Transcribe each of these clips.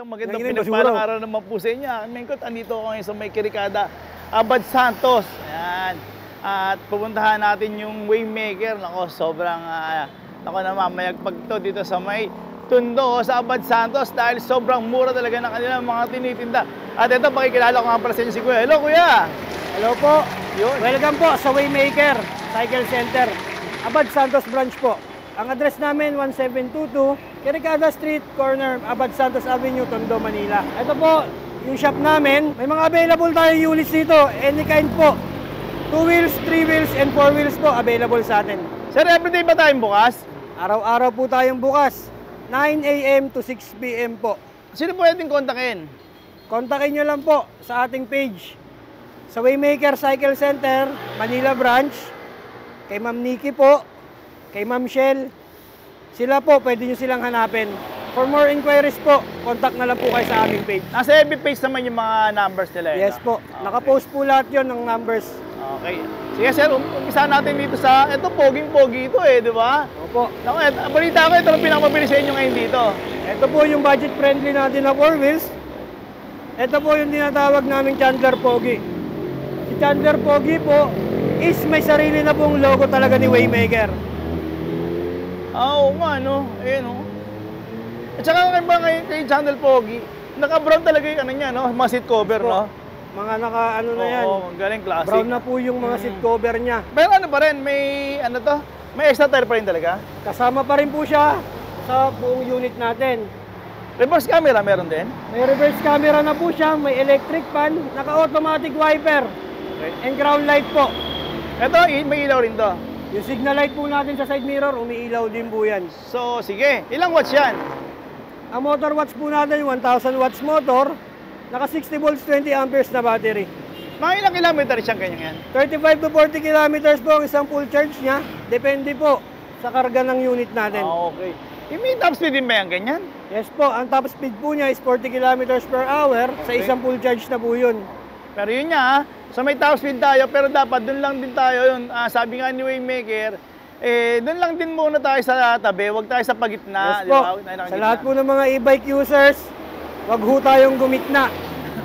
magandang pinagpalang araw naman po sa inyo. Mingkot, andito ako ngayon sa may Kirikada, Abad Santos. Ayan. At pupuntahan natin yung Waymaker. Nako, sobrang, nako naman, mayagpag to dito sa may Tondo sa Abad Santos dahil sobrang mura talaga ng kanilang mga tinitinda. At ito, pakikilala ko nga pala sa inyo si Kuya. Hello, Kuya! Hello po! Yun. Welcome po sa Waymaker Cycle Center, Abad Santos branch po. Ang address namin, 1722 Kirikada Street, corner Abad Santos Avenue, Tondo, Manila. Ito po, yung shop namin. May mga available tayong units dito. Any kind po. 2 wheels, 3 wheels, and 4 wheels po available sa atin. Sir, everyday ba tayong bukas? Araw-araw po tayong bukas. 9 a.m. to 6 p.m. po. Sino pwedeng kontakin? Kontakin nyo lang po sa ating page. Sa Waymaker Cycle Center, Manila branch. Kay Ma'am Nikki po. Kay Ma'am Shell. Sila po, pwede nyo silang hanapin. For more inquiries po, contact na lang po kayo sa aming page. Nasa FB page naman yung mga numbers nila. Yes po. Okay. Nakapost po lahat yon ng numbers. Okay. Sige sir, umpisa natin dito sa, ito poging-pogi ito di ba? Opo. Naku, balita ko, ito ang pinakamabilis sa inyo ngayon dito. Ito po yung budget friendly natin na 4 wheels. Ito po yung tinatawag naming Chandler Pogi. Si Chandler Pogi po is may sarili na pong logo talaga ni Waymaker. Oo nga, no? Ayun, no? At saka kay Chandler Pogi, naka-brown talaga yung ano niya, no? Mga seat cover, no? Mga naka-ano na yan. Oo, galing classic. Brown na po yung mga seat cover niya. Pero ano pa rin, may ano to? May extra tire pa rin talaga? Kasama pa rin po siya sa buong unit natin. Reverse camera meron din? May reverse camera na po siya, may electric fan, naka-automatic wiper, and ground light po. Ito, may ilaw rin to. Yung signal light po natin sa side mirror, umiilaw din po yan. So, sige. Ilang watts yan? Ang motor watts po natin, 1,000 watts motor, naka 60 volts, 20 amperes na battery. Mga ilang kilometer siyang ganyan yan? 35 to 40 kilometers po ang isang full charge niya. Depende po sa karga ng unit natin. Okay. May top speed din ba yan ganyan? Yes po, ang top speed po niya is 40 kilometers per hour. Sa isang full charge na po yun. Pero yun nga, so may top speed tayo, pero dapat doon lang din tayo yun. Sabi nga ni Waymaker, doon lang din muna tayo sa tabi, wag tayo sa pagitna. Yes po, sa lahat po ng mga e-bike users, wag ho tayong gumitna.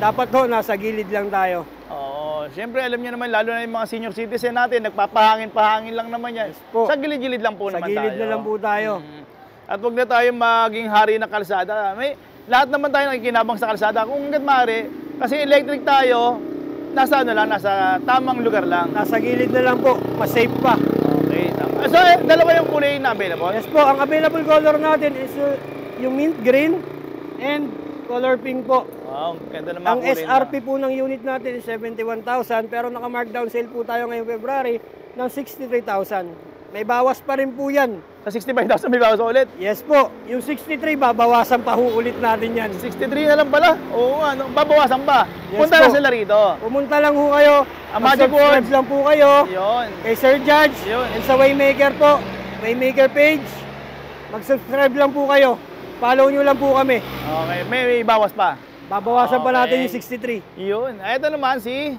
Dapat ho, nasa gilid lang tayo. Oo, siyempre alam niyo naman, lalo na yung mga senior citizen natin, nagpapahangin-pahangin lang naman yan. Yes po. Sa gilid-gilid lang po naman tayo. Sa gilid na lang po tayo. At wag na tayo maging hari ng kalsada. Lahat naman tayo nakikinabang sa kalsada. Kung hanggat maaari, kasi electric tayo, nasa ano lang, nasa tamang lugar lang. Nasa gilid na lang po, mas safe pa. Okay, tama. So, dalawa yung kulay na available? Yes po, ang available color natin is yung mint green and color pink po. Wow, ganda naman ang SRP po ng unit natin is 71,000 pero naka-markdown sale po tayo ngayong February ng 63,000. May bawas pa rin po yan. Sa 65,000 may bawas ulit? Yes po. Yung 63, babawasan pa ho ulit natin yan. 63 na lang pala? Oo nga, babawasan pa. Yes Punta po. na sila rito. Pumunta lang ho kayo. Mag-subscribe lang po kayo. Yun. Kay Sir Judge. Yun. And sa Waymaker po. Waymaker page. Mag-subscribe lang po kayo. Follow nyo lang po kami. Okay, may bawas pa. Babawasan pa natin yung 63. Yun. Ito naman si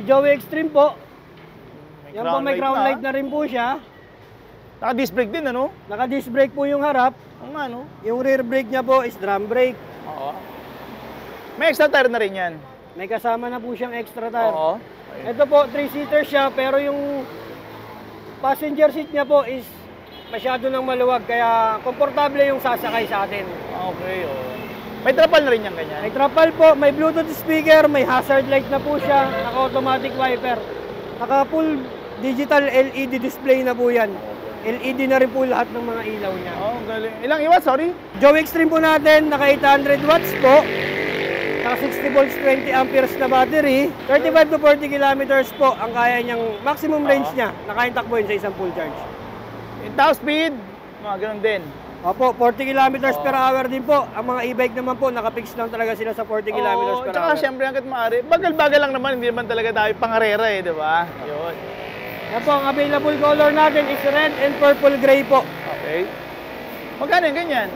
Joey Extreme po. Yan po, may ground light na na rin po siya. Naka-disc brake din, ano? Naka-disc brake po yung harap. Oo nga, no? Yung rear brake niya po is drum brake. Oo. May extra tire na rin yan. May kasama na po siyang extra tire. Oo. Ito po, 3-seater siya, pero yung passenger seat niya po is masyado nang maluwag, kaya komportable yung sasakay sa atin. Okay, oo. May trapal na rin yan, ganyan? May trapal po, may Bluetooth speaker, may hazard light na po siya, naka-automatic wiper. Naka-full digital LED display na po yan. LED na rin po lahat ng mga ilaw niya. Oh, galing. Ilang watts, sorry? Joey Extreme po natin, naka 800 watts po. Naka 60 volts, 20 amperes na battery. 35 to 40 kilometers po ang kaya niyang maximum range niya. Nakain takbo yun sa isang full charge. Yung top speed, mga ganun din. Opo, 40 kilometers per hour din po. Ang mga e-bike naman po, nakapix lang talaga sila sa 40 kilometers per hour. Tsaka syempre hanggat maaari, bagal-bagal lang naman, hindi naman talaga tayo pangarera di ba? Yun. Yan po, ang available color natin is red and purple gray po. Okay. Magkano yung ganyan?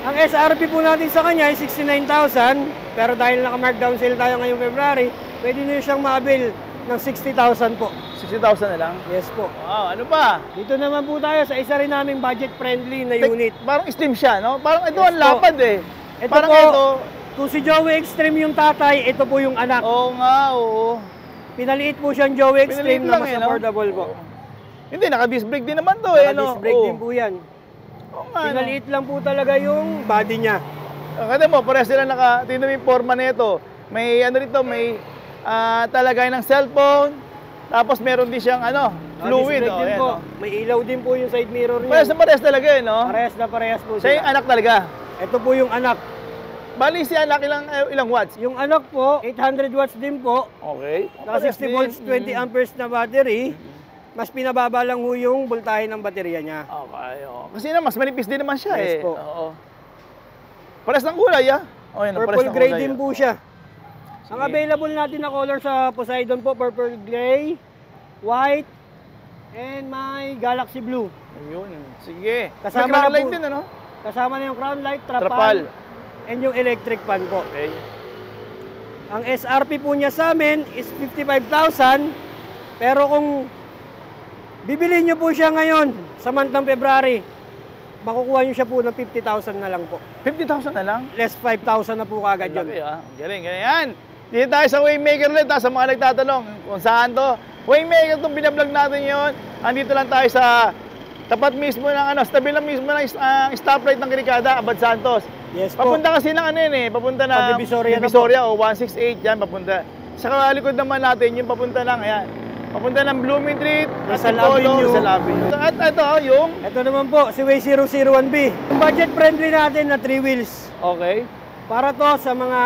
Ang SRP po natin sa kanya ay 69,000. Pero dahil naka-markdown sale tayo ngayong February, pwede nyo siyang maabil ng 60,000 po. 60,000 na lang? Yes po. Wow, ano pa? Dito naman po tayo sa isa rin naming budget-friendly na unit. Parang slim siya, no? Parang ito Yes ang lapad eh. Ito Parang po, ito, kung si Joey Extreme yung tatay, ito po yung anak. oo nga, oo. Pinaliit po siyang Joey Pinaliit Extreme na lang mas eh, no? affordable po. Oo. Hindi, naka-disc brake din naman to eh, no? Naka-disc brake Oo. din po yan. Oo nga, no? Pinaliit lang po talaga yung body niya. Kasi mo, parehas sila tingnan mo yung forma nito. May ano rito, may talagay ng cellphone. Tapos meron din siyang fluid. Naka-disc brake din Ayan, po. oh. May ilaw din po yung side mirror niya. Parehas na parehas talaga eh, no? Parehas na parehas po Siya yung sila. anak talaga. Ito po yung anak. Bali si anak ilang watts? Yung anak po, 800 watts din po. Okay. Naka 60 volts, 20 amperes na battery. Mas pinababa lang ho yung voltahe ng baterya niya. Okay, oo. Kasi mas manipis din naman siya Yes eh. po. Oo. Parehas ng kulay Oh, yan, parehas Purple ng gray kulay, din oh. po siya. Ang Sige. available natin na color sa Poseidon po, purple gray, white, and may galaxy blue. Ayun. Sige. Kasama May crown na light po. din, ano? Kasama na yung crown light, Trapal. trapal, and yung electric fan po. Okay. Ang SRP po niya sa amin is 55,000. Pero kung bibili niyo po siya ngayon sa month ng February, makukuha niyo siya po ng 50,000 na lang po. 50,000 na lang? Less 5,000 na po kagad yun. Laki Galing, galing. Yan. Dito tayo sa Waymaker ulit sa mga nagtatanong kung saan to. Waymaker itong binablog natin yon. Andito lang tayo sa tapat mismo ng sa tabi lang mismo ng stoplight ng Kirikada, Abad Santos. Yes po. Papunta kasi ng papunta na Divisoria na Divisoria o 168 yan papunta. Sa kalikod naman natin yung papunta lang ayan. Papunta ng Blooming Street, Rizal Antipolo, Avenue. Rizal Avenue. At ito yung Ito naman po, si Way 001B. Yung budget friendly natin na 3 wheels. okay. Para to sa mga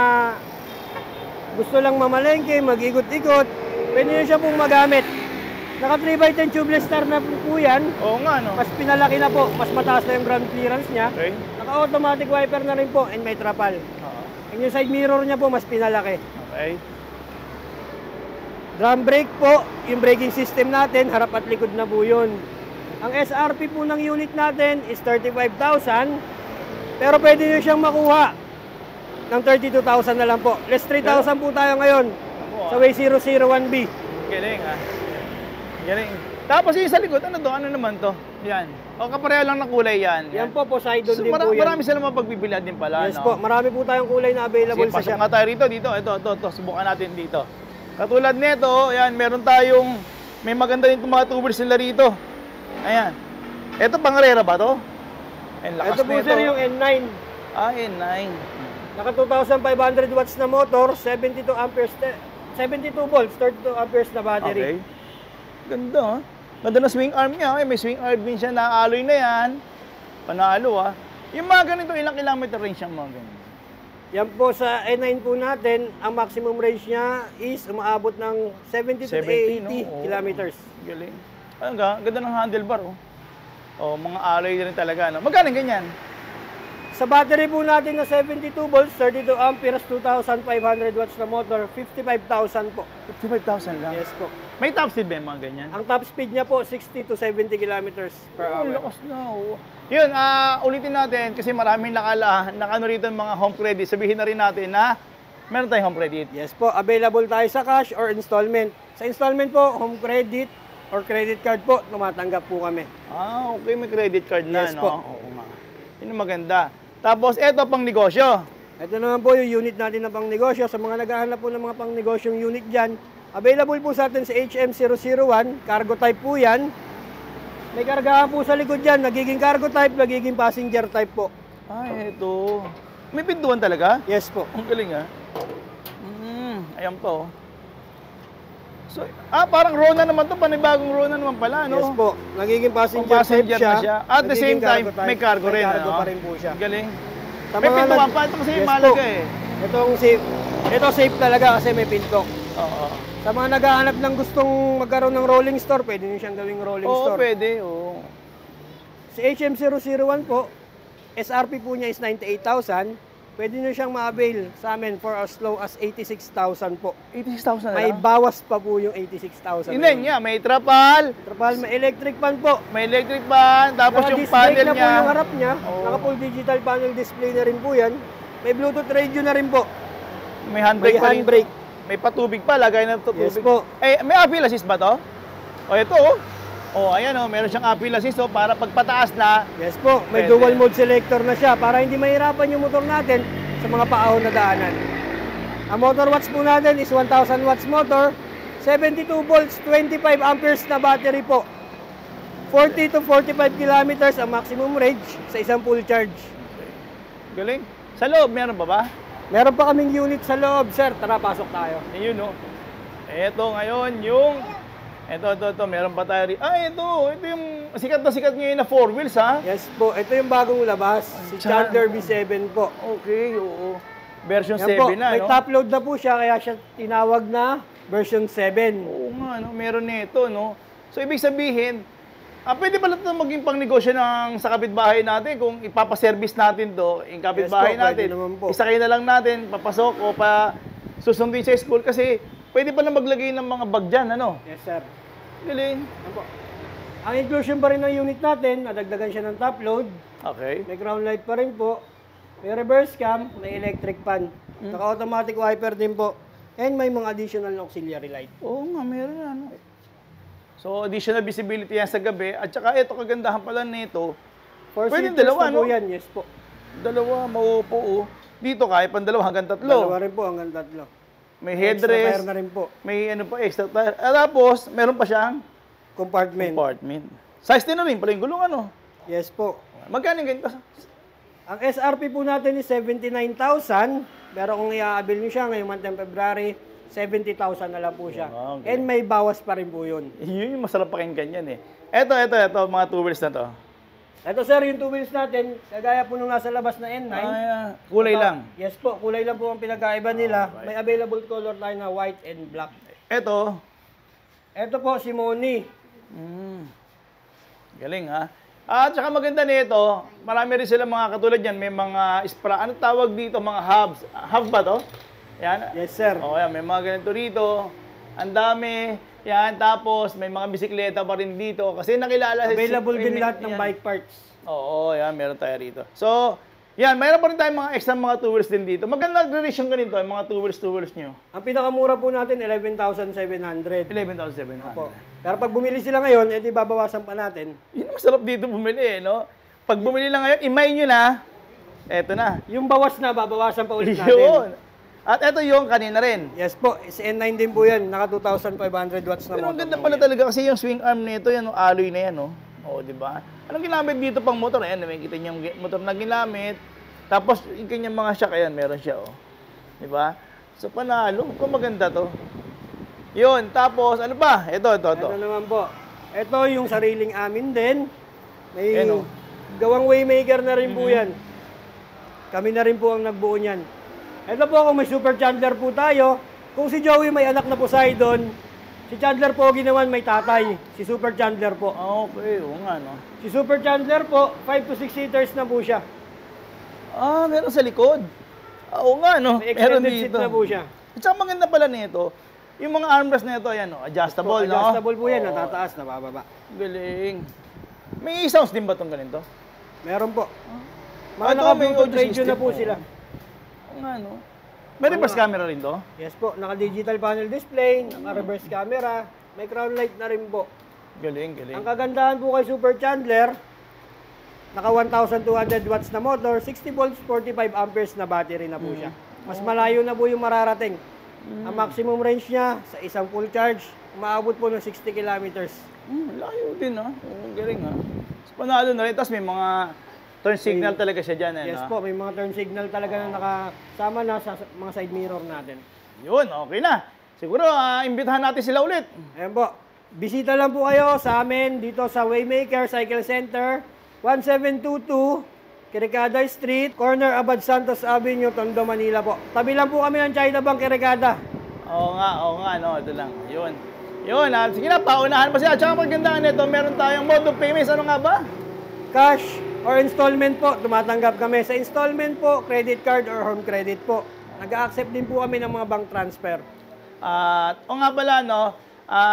gusto lang mamalengke, mag-ikot-ikot, pwede nyo siya pong magamit. Naka 3x10 tubeless star na po yan. Oo nga no. Mas pinalaki na po, mas mataas na yung ground clearance niya. Okay. Naka-automatic wiper na rin po and may trapal. Oo. And yung side mirror niya po, mas pinalaki. Okay. Drum brake po, yung braking system natin, harap at likod na po yun. Ang SRP po ng unit natin is 35,000. Pero pwede nyo siyang makuha ng 32,000 na lang po. Less 3,000 po tayo ngayon sa Way 001B. Galing Galing. Tapos yung sa likod, ano to? Ano naman to? Yan. O kapareho lang ng kulay yan. Yan po, Poseidon So, din po yan. marami silang mapagbibilad din pala, Yes no? po, marami po tayong kulay na available Sige, sa pasok shop. nga tayo rito, dito. Ito. Subukan natin dito. Katulad nito, yan, meron tayong, may maganda din itong mga tubers nila rito. Ayan. Ito, pangarera ba to? Ayan, lakas Ito po nito. sir yung N9. N9. Naka 2,500 watts na motor, 72 amperes, 72 volts, 32 amperes na battery. Okay. Ganda, Ganda na swing arm niya. May swing arm din siya na alloy na yan. Panalo, Yung mga ganito, ilang kilometer range siyang mga ganito? Yan po sa N9 po natin, ang maximum range niya is umaabot ng 70 to 80 no? Oo. kilometers. Galing. Ang ganda ng handlebar, mga alloy din talaga, Magkano ganyan? Sa battery po natin na 72 volts, 32 amperes, 2,500 watts na motor, 55,000 po. 55,000 lang? Yes po. May top speed ba yung mga ganyan? Ang top speed niya po, 60 to 70 kilometers per hour. Lakas na, Yun, ulitin natin kasi maraming nakano rito yung mga home credit. Sabihin na rin natin na meron tayong home credit. Yes po, available tayo sa cash or installment. Sa installment po, home credit or credit card po, tumatanggap po kami. Okay, may credit card na, Yes no? po. Oo nga. Yun ang maganda. Tapos, eto pang negosyo. Ito naman po yung unit natin na pang negosyo. Sa mga naghahanap po ng mga pang negosyong unit dyan, available po sa atin sa HM001, cargo type po yan. May kargahan po sa likod dyan, nagiging cargo type, nagiging passenger type po. Eto. May pintuan talaga? Yes po. Ang galing, ayan po. So, parang Rona naman to, panibagong Rona naman pala, no? Yes po. Nagiging passenger, Passenger type siya. na siya. At the Nagiging same time, cargo type. may cargo rin, May cargo ano? pa rin po siya. Galing. Sa May mga pintuan nag- pa, ito kasi Yes malaga po. eh. Itong safe. Ito safe talaga kasi may pinto. Oo. Sa mga naghahanap ng gustong magkaroon ng rolling store, pwede nyo siyang gawing rolling Oo, store. pwede, oo. Si HM001 po, SRP po niya is 98,000. Pwede nyo siyang ma-avail sa amin for as low as 86,000 po. 86,000 na May lang? bawas pa po yung 86,000. Hindi niya, may trapal, Trapal, may electric fan po. may electric fan, tapos yung Naka-disc brake panel na niya. po yung harap niya. Oo. Naka-full digital panel display na rin po yan. May Bluetooth radio na rin po. May handbrake May pa rin. handbrake. May patubig pa, lagay na tubig. Yes po. May appeal assist ba to? Ito, ayan, meron siyang appeal assist, para pagpataas na, Yes po, may Pwede. dual mode selector na siya para hindi mahirapan yung motor natin sa mga paahon na daanan. Ang motor watts po natin is 1,000 watts motor, 72 volts, 25 amperes na battery po. 40 to 45 kilometers ang maximum range sa isang full charge. Galing. Sa loob, meron pa ba? Meron pa kaming unit sa loob, sir. Tara, pasok tayo. Ayun, no? Ito ngayon yung... Ito. Meron pa tayo rin. Ito yung sikat na sikat ngayon na 4 wheels, ha? Yes po. Ito yung bagong labas. Si Chandler V7 po. Okay, oo. Version Yan 7 po. na, May no? top load na po siya, kaya siya tinawag na version 7. Oo nga, no? Meron nito, no? So, ibig sabihin, pwede pala ito maging pangnegosyo sa kapitbahay natin kung ipapaservice natin to, yung kapitbahay Yes po, natin. pwede naman po. Isakay na lang natin, papasok o pa susundin sa school kasi pwede pala maglagay ng mga bag dyan, ano? Yes, sir. Galing. Yan po. Ang inclusion pa rin ng unit natin, nadagdagan siya ng top load. Okay. May ground light pa rin po. May reverse cam, may electric fan. Naka-automatic wiper din po. And may mga additional na auxiliary light. Oo nga, meron na, ano? So, additional visibility yan sa gabi. At saka ito, kagandahan pala nito, pwede Four-seaters dalawa, na po no? yan, yes po. Dalawa, mauupo, oh. Dito kaya pang dalawa hanggang tatlo. Dalawa rin po hanggang tatlo. May Extra headrest, tire na rin po. may ano pa, extra tire. At tapos, meron pa siyang Compartment. compartment. Size din na rin pala yung gulong, ano? Yes po. Magkano yung ganito? Ang SRP po natin is 79,000. Pero kung i-avail nyo siya ngayong month ng February, 70,000 na lang po siya. Wow, okay. And may bawas pa rin po yun. Yun yung masarap pakinggan yan, eh. Ito, mga 2 wheels na to. Ito sir, yung 2 wheels natin, kagaya po nung nasa labas na N9. Kulay Ito, lang. Yes po, kulay lang po ang pinagkaiba nila. May available color tayo na white and black. Ito. Ito po si Moni. Galing, ha? At saka maganda nito, marami rin sila mga katulad yan. May mga ano tawag dito? Mga hubs. Hub ba to? Yan. Yes sir. O, yan. May mga ganito rito. Ang dami. Yan. Tapos, may mga bisikleta pa rin dito. Kasi nakilala... Available din lahat ng bike parts. Oo, yan. Meron tayo rito. So, yan. Mayroon pa rin tayong mga extra mga 2 wheels din dito. Maganda relation ganito, yung mga 2 wheels nyo. Ang pinakamura po natin, 11,700. 11,700. Po. Pero pag bumili sila ngayon, edi babawasan pa natin. Yun ang masarap dito bumili, eh, no? Pag bumili lang ngayon, imay nyo na. Eto na. Yung bawas na, babawasan pa ulit natin. Yun. At ito yung kanina rin. Yes po, si N9 din po yan. Naka 2,500 watts na Pero ang motor. ganda po pala yan. talaga kasi yung swing arm nito, yan, no? Alloy na yan, no? Oo, di ba? Anong ginamit dito pang motor? Ayan, may kita niyo yung motor na ginamit. Tapos, yung kanyang mga shock, ayan, meron siya, oh. Di ba? So, panalo. Kung maganda to. Yun, tapos, ano pa? Ito. Ito naman po. Ito yung sariling amin din. May Ayan, oh. gawang waymaker na rin po yan. Kami na rin po ang nagbuo niyan. Ito po kung may super Chandler po tayo. Kung si Joey may anak na Poseidon, si Chandler po ginawan may tatay. Si Super Chandler po. Okay, oo nga, no? Si Super Chandler po, 5 to 6 seaters na po siya. Meron sa likod. Oo nga, no? May Meron extended seat dito. na po siya. At saka maganda pala nito, yung mga armrest na ito, ayan, no? Adjustable, no? Adjustable po yan, Oo. natataas, nabababa. Galing. May sounds din ba itong ganito? Meron po. Mga Ito, may naka-Bluetooth audio radio system, na po oo. sila. Oo nga, no? May reverse camera rin to? Yes po, naka-digital panel display, naka-reverse camera, may crown light na rin po. Galing. Ang kagandahan po kay Super Chandler, naka 1,200 watts na motor, 60 volts, 45 amperes na battery na po siya. Mas malayo na po yung mararating. Ang maximum range niya sa isang full charge, umaabot po ng 60 kilometers. Layo din, ha? Oo, galing, ha? So, panalo na rin. Tapos may mga turn signal talaga siya dyan, Yes no? po, may mga turn signal talaga na nakasama na sa mga side mirror natin. Yun, okay na. Siguro, imbitahan natin sila ulit. Ayan po, bisita lang po kayo sa amin dito sa Waymaker Cycle Center, 1722 Quiricada Street, corner Abad Santos Avenue, Tondo, Manila po. Tabi lang po kami ng China Bank Quiricada. Oo nga, no? Ito lang. Yun. Sige na, paunahan pa siya. At saka magandaan nito, meron tayong mode of payments. Ano nga ba? Cash or installment po, tumatanggap kami. Sa installment po, credit card or home credit po. Nag-accept din po kami ng mga bank transfer. O nga pala, no?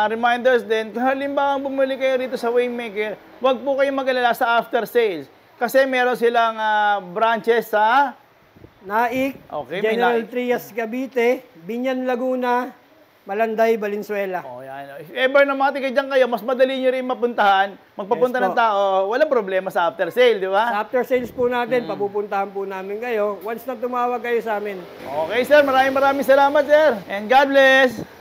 Reminders din, kung halimbawa bumili kayo rito sa Waymaker, huwag po kayong mag-alala sa after sales. Kasi meron silang branches sa... Naik, Okay, may General Naik. Trias Cavite, Binyan Laguna, Malanday, Valenzuela. Oh, yan. If ever na mga tiga dyan kayo, mas madali nyo rin mapuntahan, magpapunta Yes ng po. tao, walang problema sa after sale, di ba? Sa after sales po natin, papupuntahan po namin kayo once na tumawag kayo sa amin. Okay, sir. Maraming salamat, sir. And God bless.